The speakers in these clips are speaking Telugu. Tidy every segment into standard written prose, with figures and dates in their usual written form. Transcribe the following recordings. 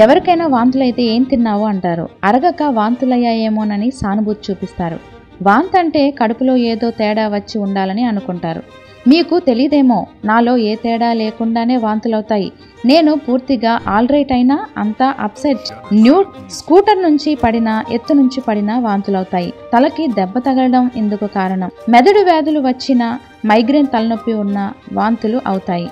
ఎవరికైనా వాంతులైతే ఏం తిన్నావు అంటారు. అరగక వాంతులయ్యాయేమోనని సానుభూతి చూపిస్తారు. వాంతి అంటే కడుపులో ఏదో తేడా వచ్చి ఉండాలని అనుకుంటారు. మీకు తెలియదేమో, నాలో ఏ తేడా లేకుండానే వాంతులవుతాయి. నేను పూర్తిగా ఆల్రైట్ అయినా అంతా అప్సెట్. స్కూటర్ నుంచి పడినా, ఎత్తు నుంచి పడినా వాంతులవుతాయి. తలకి దెబ్బ తగలడం ఇందుకు కారణం. మెదడు వ్యాధులు వచ్చినా, మైగ్రేన్ తలనొప్పి ఉన్నా వాంతులు అవుతాయి.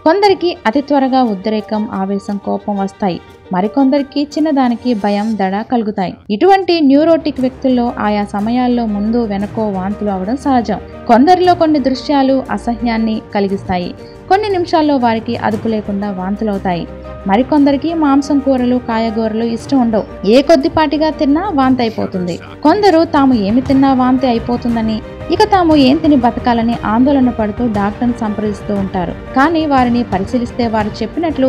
కొందరికి అతి త్వరగా ఉద్రేకం, ఆవేశం, కోపం వస్తాయి. మరికొందరికి చిన్నదానికి భయం, దడ కలుగుతాయి. ఇటువంటి న్యూరోటిక్ వ్యక్తుల్లో ఆయా సమయాల్లో ముందు వెనకో వాంతులు అవడం సహజం. కొందరిలో కొన్ని దృశ్యాలు అసహ్యాన్ని కలిగిస్తాయి. కొన్ని నిమిషాల్లో వారికి అదుపు లేకుండా వాంతులవుతాయి. మరికొందరికి మాంసం కూరలు, కాయగూరలు ఇష్టం ఉండవు. ఏ కొద్దిపాటిగా తిన్నా వాంతి అయిపోతుంది. కొందరు తాము ఏమి తిన్నా వాంతి అయిపోతుందని, ఇక తాము ఏం తిని బతకాలని ఆందోళన పడుతూ డాక్టర్ని సంప్రదిస్తూ ఉంటారు. కానీ వారిని పరిశీలిస్తే వారు చెప్పినట్లు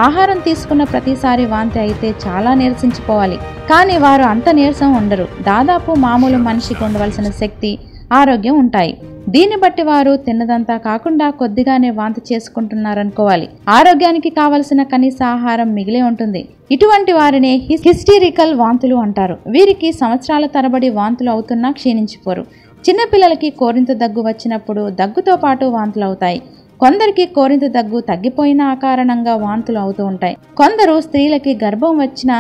ఆహారం తీసుకున్న ప్రతిసారి వాంతి అయితే చాలా నీరసించిపోవాలి. కానీ వారు అంత నీరసం ఉండరు. దాదాపు మామూలు మనిషికి ఉండవలసిన శక్తి, ఆరోగ్యం ఉంటాయి. దీన్ని బట్టి వారు తిన్నదంతా కాకుండా కొద్దిగానే వాంతి చేసుకుంటున్నారనుకోవాలి. ఆరోగ్యానికి కావలసిన కనీస ఆహారం మిగిలే ఉంటుంది. ఇటువంటి వారినే హిస్టీరికల్ వాంతులు అంటారు. వీరికి సంవత్సరాల తరబడి వాంతులు అవుతున్నా క్షీణించిపోరు. చిన్నపిల్లలకి కోరింత దగ్గు వచ్చినప్పుడు దగ్గుతో పాటు వాంతులు అవుతాయి. కొందరికి కోరింత దగ్గు తగ్గిపోయిన కారణంగా వాంతులు అవుతూ ఉంటాయి. కొందరు స్త్రీలకి గర్భం వచ్చిన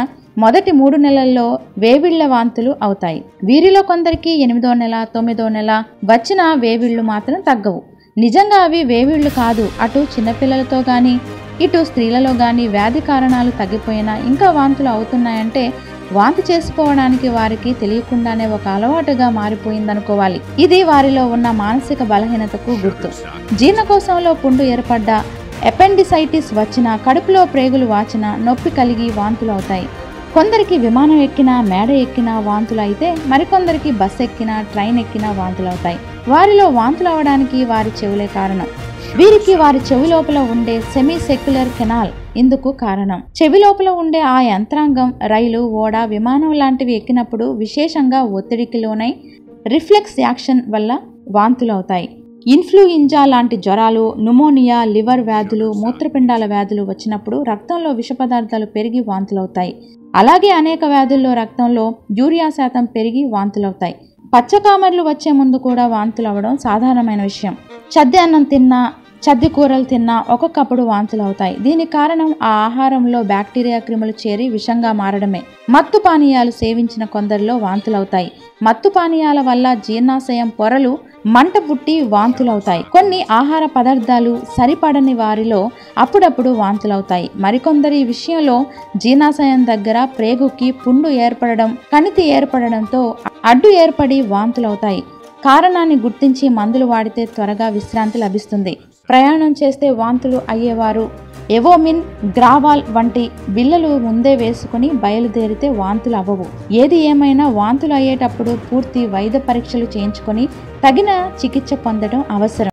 మొదటి 3 నెలల్లో వేవిళ్ల వాంతులు అవుతాయి. వీరిలో కొందరికి 8వ నెల, 9వ నెల వచ్చిన వేవిళ్లు మాత్రం తగ్గవు. నిజంగా అవి వేవిళ్లు కాదు. అటు చిన్నపిల్లలతో గాని, ఇటు స్త్రీలలో గాని వ్యాధి కారణాలు తగ్గిపోయినా ఇంకా వాంతులు అవుతున్నాయంటే వాంతి చేసుకోవడానికి వారికి తెలియకుండానే ఒక అలవాటుగా మారిపోయిందనుకోవాలి. ఇది వారిలో ఉన్న మానసిక బలహీనతకు గుర్తు. జీర్ణకోశంలో పుండు ఏర్పడ్డ, ఎపెండిసైటిస్ వచ్చినా, కడుపులో ప్రేగులు వాచినా నొప్పి కలిగి వాంతులు అవుతాయి. కొందరికి విమానం ఎక్కినా, మేడ ఎక్కినా వాంతులు అయితే, మరికొందరికి బస్సు ఎక్కినా, ట్రైన్ ఎక్కినా వాంతులు అవుతాయి. వారిలో వాంతులు అవడానికి వారి చెవులే కారణం. వీరికి వారి చెవి లోపల ఉండే సెమీ సెక్యులర్ కెనాల్ ఇందుకు కారణం. చెవి లోపల ఉండే ఆ యంత్రాంగం రైలు, ఓడ, విమానం లాంటివి ఎక్కినప్పుడు విశేషంగా ఒత్తిడికి లోనై రిఫ్లెక్స్ యాక్షన్ వల్ల వాంతులు అవుతాయి. ఇన్ఫ్లుయెంజా లాంటి జ్వరాలు, న్యూమోనియా, లివర్ వ్యాధులు, మూత్రపిండాల వ్యాధులు వచ్చినప్పుడు రక్తంలో విష పదార్థాలు పెరిగి వాంతులవుతాయి. అలాగే అనేక వ్యాధుల్లో రక్తంలో యూరియా శాతం పెరిగి వాంతులవుతాయి. పచ్చకామెర్లు వచ్చే ముందు కూడా వాంతులు అవడం సాధారణమైన విషయం. చద్ది అన్నం తిన్నా, చద్ది కూరలు తిన్నా ఒక్కొక్కప్పుడు వాంతులు అవుతాయి. దీనికి కారణం ఆ ఆహారంలో బ్యాక్టీరియా, క్రిములు చేరి విషంగా మారడమే. మత్తు పానీయాలు సేవించిన కొందరిలో వాంతులవుతాయి. మత్తు పానీయాల వల్ల జీర్ణాశయం పొరలు మంట పుట్టి వాంతులవుతాయి. కొన్ని ఆహార పదార్థాలు సరిపడని వారిలో అప్పుడప్పుడు వాంతులవుతాయి. మరికొందరి విషయంలో జీర్ణాశయం దగ్గర ప్రేగుకి పుండు ఏర్పడడం, కణితి ఏర్పడడంతో అడ్డు ఏర్పడి వాంతులవుతాయి. కారణాన్ని గుర్తించి మందులు వాడితే త్వరగా విశ్రాంతి లభిస్తుంది. ప్రయాణం చేస్తే వాంతులు అయ్యేవారు ఎవోమిన్, గ్రావాల్ వంటి బిళ్ళలు ముందే వేసుకుని బయలుదేరితే వాంతులు అవ్వవు. ఏది ఏమైనా వాంతులు అయ్యేటప్పుడు పూర్తి వైద్య పరీక్షలు చేయించుకొని తగిన చికిత్స పొందడం అవసరం.